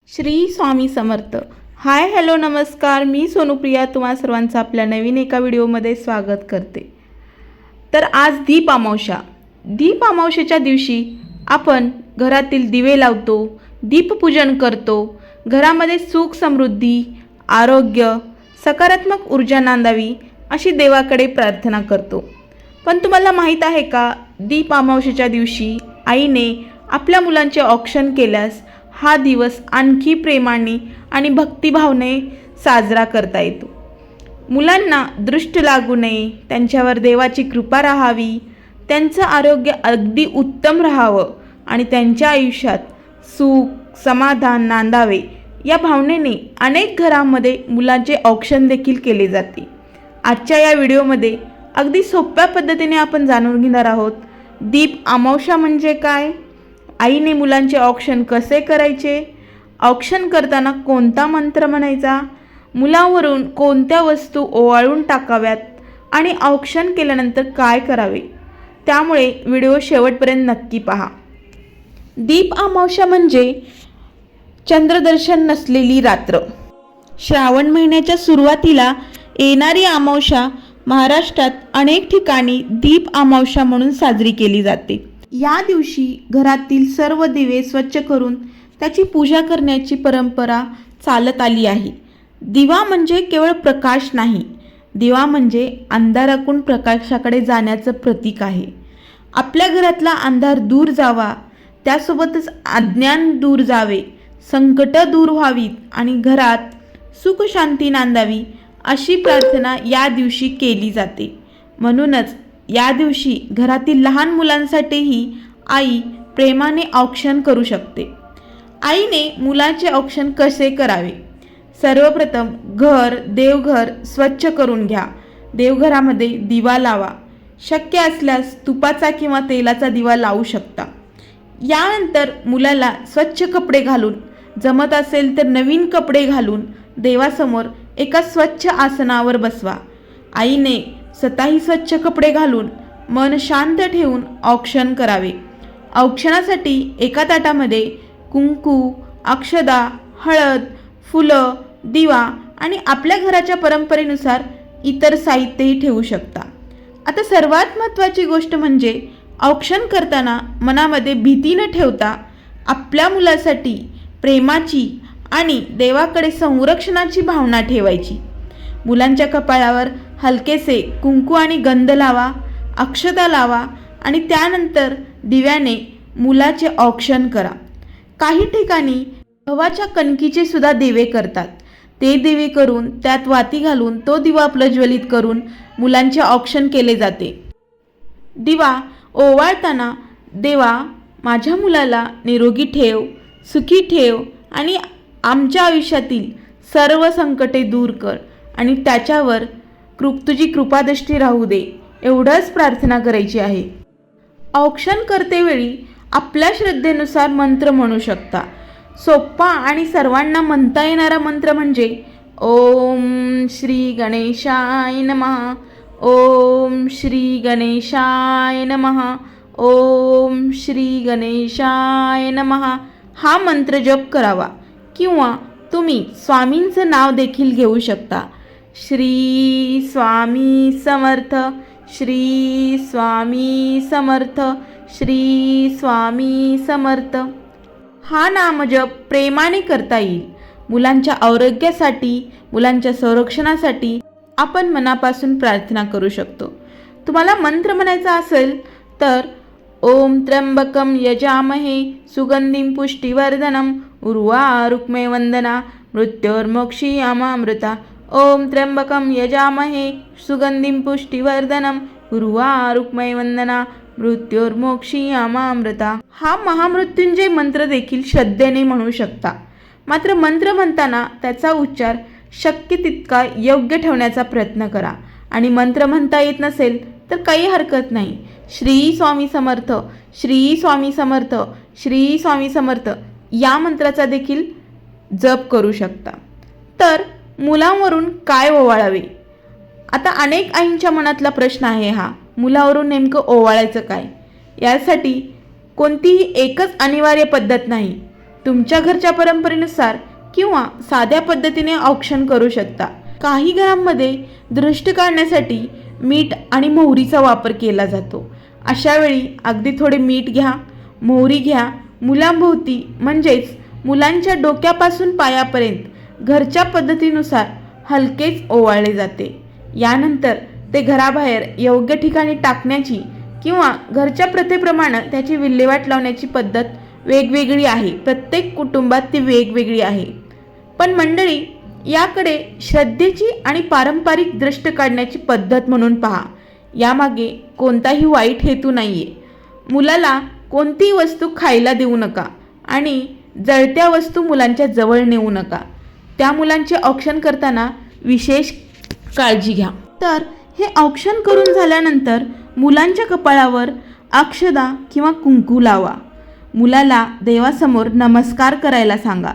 Shri Swami Samarth. Hi hello नमस्कार, मी सोनुप्रिया तुम्हा सर्वांचं आपल्या नवीन एका व्हिडिओमध्ये स्वागत करते. तर आज दीप अमावस्येच्या दिवशी आपण घरातील दिवे लावतो, दीपपूजन करतो. घरामध्ये सुख समृद्धी, आरोग्य, सकारात्मक ऊर्जा नांदावी अशी देवाकडे प्रार्थना करतो. पण तुम्हाला माहीत आहे का, दीप अमावस्येच्या दिवशी आईने आपल्या मुलांचे औक्षण केल्यास हा दिवस आणखी प्रेमाने आणि भक्तिभावने साजरा करता येतो. मुलांना दृष्ट लागू नये, त्यांच्यावर देवाची कृपा राहावी, त्यांचं आरोग्य अगदी उत्तम राहावं आणि त्यांच्या आयुष्यात सुख समाधान नांदावे या भावनेने अनेक घरांमध्ये मुलांचे औक्षण देखील केले जाते. आजच्या या व्हिडिओमध्ये अगदी सोप्या पद्धतीने आपण जाणून घेणार आहोत दीप अमावस्या म्हणजे काय, आईने मुलांचे औक्षण कसे करायचे, औक्षण करताना कोणता मंत्र म्हणायचा, मुलावरून कोणत्या वस्तू ओवाळून टाकाव्यात आणि औक्षण केल्यानंतर काय करावे. त्यामुळे व्हिडिओ शेवटपर्यंत नक्की पहा. दीप अमावस्या म्हणजे चंद्रदर्शन नसलेली रात्र. श्रावण महिन्याच्या सुरुवातीला येणारी अमावस्या महाराष्ट्रात अनेक ठिकाणी दीप अमावस्या म्हणून साजरी केली जाते. या दिवशी घरातील सर्व दिवे स्वच्छ करून त्याची पूजा करण्याची परंपरा चालत आली आहे. दिवा म्हणजे केवळ प्रकाश नाही, दिवा म्हणजे अंधारातून प्रकाशाकडे जाण्याचं प्रतीक आहे. आपल्या घरातला अंधार दूर जावा, त्यासोबतच अज्ञान दूर जावे, संकट दूर व्हावीत आणि घरात सुख शांती नांदावी अशी प्रार्थना या दिवशी केली जाते. म्हणूनच या दिवशी घरातील लहान मुलांसाठीही आई प्रेमाने औक्षण करू शकते. आईने मुलाचे औक्षण कसे करावे. सर्वप्रथम देवघर स्वच्छ करून घ्या. देवघरामध्ये दिवा लावा. शक्य असल्यास तुपाचा किंवा तेलाचा दिवा लावू शकता. यानंतर मुलाला स्वच्छ कपडे घालून, जमत असेल तर नवीन कपडे घालून देवासमोर एका स्वच्छ आसनावर बसवा. आईने स्वतःही स्वच्छ कपडे घालून मन शांत ठेवून औक्षण करावे. औक्षणासाठी एका ताटामध्ये कुंकू, अक्षदा, हळद, फुलं, दिवा आणि आपल्या घराच्या परंपरेनुसार इतर साहित्यही ठेवू शकता. आता सर्वात महत्त्वाची गोष्ट म्हणजे औक्षण करताना मनामध्ये भीती न ठेवता आपल्या मुलासाठी प्रेमाची आणि देवाकडे संरक्षणाची भावना ठेवायची. मुलांच्या कपाळावर हलकेसे कुंकू आणि गंध लावा, अक्षता लावा आणि त्यानंतर दिव्याने मुलाचे औक्षण करा. काही ठिकाणी गव्हाच्या कणकीचे सुद्धा दिवे करतात. ते दिवे करून त्यात वाती घालून तो दिवा प्रज्वलित करून मुलांचे औक्षण केले जाते. दिवा ओवाळताना देवा माझ्या मुलाला निरोगी ठेव, सुखी ठेव आणि आमच्या आयुष्यातील सर्व संकटे दूर कर आणि त्याच्यावर तुझी कृपादृष्टी राहू दे, एवढंच प्रार्थना करायची आहे. औक्षण करतेवेळी आपल्या श्रद्धेनुसार मंत्र म्हणू शकता. सोपा आणि सर्वांना म्हणता येणारा मंत्र म्हणजे ओम श्री गणेशाय नमः, ओम श्री गणेशाय नमः, ओम श्री गणेशाय नमः हा मंत्र जप करावा. किंवा तुम्ही स्वामींचं नाव देखील घेऊ शकता. श्री स्वामी समर्थ, श्री स्वामी समर्थ, श्री स्वामी समर्थ हा नामजप प्रेमाने करता येईल. मुलांच्या आरोग्यासाठी, मुलांच्या संरक्षणासाठी आपण मनापासून प्रार्थना करू शकतो. तुम्हाला मंत्र म्हणायचा असेल तर ओम त्र्यंबकम यजामहे सुगंधिं पुष्टिवर्धनम उर्वारुक्मे वंदना मृत्योर्मोक्षीयमामृता. ओम त्र्यंबकम यजामहे सुगंधिं पुष्टिवर्धनम उर्वारुक्मे वंदना मृत्योर्मोक्षीयमामृता हा महामृत्युंजय मंत्र देखील श्रद्धेने म्हणू शकता. मात्र मंत्र म्हणताना त्याचा उच्चार शक्य तितका योग्य ठेवण्याचा प्रयत्न करा. आणि मंत्र म्हणता येत नसेल तर काही हरकत नाही. श्री स्वामी समर्थ, श्री स्वामी समर्थ, श्री स्वामी समर्थ या मंत्राचा देखील जप करू शकता. तर मुलांवरून काय ओवाळावे. आता अनेक आईंच्या मनातला प्रश्न आहे हा, मुलावरून नेमकं ओवाळायचं काय. यासाठी कोणतीही एकच अनिवार्य पद्धत नाही. तुमच्या घरच्या परंपरेनुसार किंवा साध्या पद्धतीने औक्षण करू शकता. काही घरांमध्ये दृष्टी काढण्यासाठी मीठ आणि मोहरीचा वापर केला जातो. अशा वेळी अगदी थोडे मीठ घ्या, मोहरी घ्या, मुलांभोवती म्हणजेच मुलांच्या डोक्यापासून पायापर्यंत घरच्या पद्धतीनुसार हलकेच ओवाळले जाते. यानंतर ते घराबाहेर योग्य ठिकाणी टाकण्याची किंवा घरच्या प्रथेप्रमाणे त्याची विल्हेवाट लावण्याची पद्धत वेगवेगळी आहे. प्रत्येक कुटुंबात ती वेगवेगळी आहे. पण मंडळी, याकडे श्रद्धेची आणि पारंपरिक दृष्टी काढण्याची पद्धत म्हणून पहा. यामागे कोणताही वाईट हेतू नाही आहे. मुलाला कोणतीही वस्तू खायला देऊ नका आणि जळत्या वस्तू मुलांच्या जवळ नेऊ नका. त्या मुलांचे औक्षण करताना विशेष काळजी घ्या. तर हे औक्षण करून झाल्यानंतर मुलांच्या कपाळावर अक्षदा किंवा कुंकू लावा. मुलाला देवासमोर नमस्कार करायला सांगा.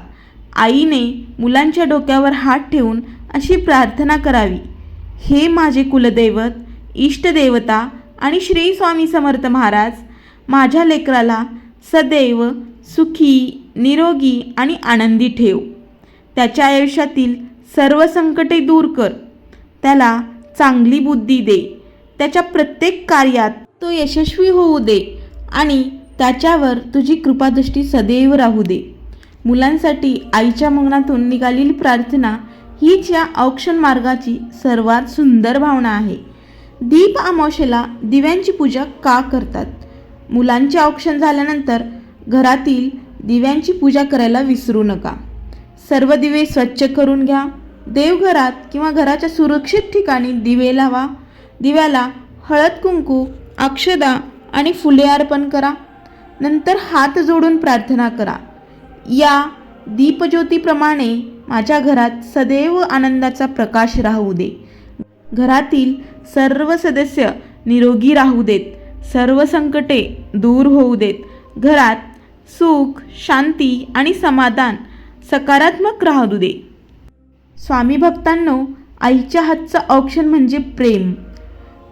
आईने मुलांच्या डोक्यावर हात ठेवून अशी प्रार्थना करावी, हे माझे कुलदैवत, इष्टदेवता आणि श्री स्वामी समर्थ महाराज, माझ्या लेकराला सदैव सुखी, निरोगी आणि आनंदी ठेव. त्याच्या आयुष्यातील सर्व संकटे दूर कर. त्याला चांगली बुद्धी दे. त्याच्या प्रत्येक कार्यात तो यशस्वी होऊ दे आणि त्याच्यावर तुझी कृपादृष्टी सदैव राहू दे. मुलांसाठी आईच्या मनातून निघालेली प्रार्थना हीच या औक्षण मार्गाची सर्वात सुंदर भावना आहे. दीप अमावस्येला दिव्यांची पूजा का करतात? मुलांचे औक्षण झाल्यानंतर घरातील दिव्यांची पूजा करायला विसरू नका. सर्व दिवे स्वच्छ करून घ्या. देवघरात किंवा घराच्या सुरक्षित ठिकाणी दिवे लावा. दिव्याला हळद कुंकू, अक्षदा आणि फुले अर्पण करा. नंतर हात जोडून प्रार्थना करा, या दीपज्योतीप्रमाणे माझ्या घरात सदैव आनंदाचा प्रकाश राहू दे. घरातील सर्व सदस्य निरोगी राहू देत. सर्व संकटे दूर होऊ देत. घरात सुख, शांती आणि समाधान सकारात्मक राहू दे. स्वामी भक्तांनो, आईच्या हातचं औक्षण म्हणजे प्रेम.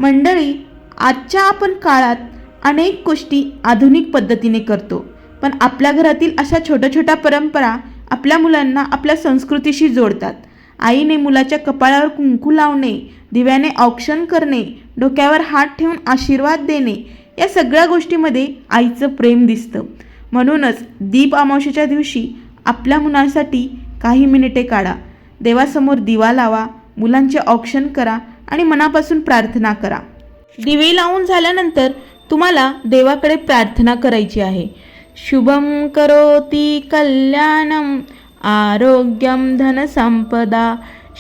मंडळी, आजच्या आपण काळात अनेक गोष्टी आधुनिक पद्धतीने करतो, पण आपल्या घरातील अशा छोट्या छोट्या परंपरा आपल्या मुलांना आपल्या संस्कृतीशी जोडतात. आईने मुलाच्या कपाळावर कुंकू लावणे, दिव्याने औक्षण करणे, डोक्यावर हात ठेवून आशीर्वाद देणे, या सगळ्या गोष्टीमध्ये आईचं प्रेम दिसतं. म्हणूनच दीप अमावस्येच्या दिवशी आपल्या मुलांसाठी काही मिनिटे काढा. देवासमोर दिवा लावा, मुलांचे औक्षण करा आणि मनापासून प्रार्थना करा. दिवे लावून झाल्यानंतर तुम्हाला देवाकडे प्रार्थना करायची आहे. शुभम करोति कल्याणम आरोग्यम धनसंपदा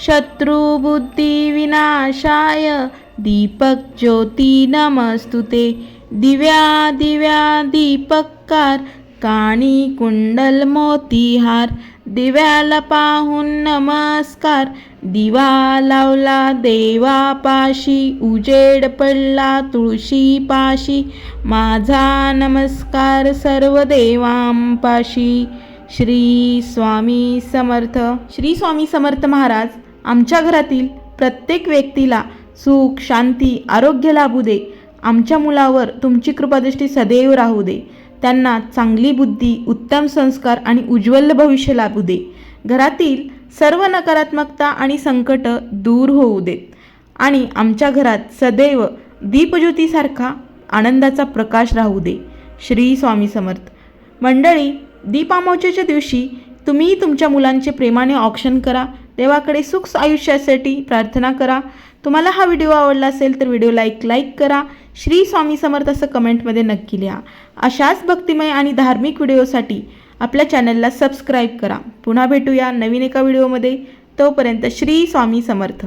शत्रुबुद्धी विनाशाय दीपक ज्योती नमस्तुते. दिव्या दिव्या दीपकार काणी कुंडल मोतीहार. दिव्याला पाहून नमस्कार. दिवा लावला देवापाशी, उजेड पडला तुळशीपाशी. माझा नमस्कार सर्व देवांपाशी. श्री स्वामी समर्थ. श्री स्वामी समर्थ महाराज आमच्या घरातील प्रत्येक व्यक्तीला सुख, शांती, आरोग्य लाभू दे. आमच्या मुलावर तुमची कृपादृष्टी सदैव राहू दे. त्यांना चांगली बुद्धी, उत्तम संस्कार आणि उज्ज्वल भविष्य लाभू दे. घरातील सर्व नकारात्मकता आणि संकट दूर होऊ देत आणि आमच्या घरात सदैव दीपज्योतीसारखा आनंदाचा प्रकाश राहू दे. श्री स्वामी समर्थ. मंडळी, दीप अमावस्येच्या दिवशी तुम्ही तुमच्या मुलांचे प्रेमाने औक्षण करा. देवाकडे सुख आयुष्यासाठी प्रार्थना करा. तुम्हाला हा व्हिडिओ आवडला असेल तर व्हिडिओला लाईक करा. श्री स्वामी समर्थ असं कमेंटमध्ये नक्की लिहा. अशाच भक्तिमय आणि धार्मिक व्हिडिओसाठी आपल्या चॅनलला सबस्क्राईब करा. पुन्हा भेटूया नवीन एका व्हिडिओमध्ये. तोपर्यंत श्री स्वामी समर्थ.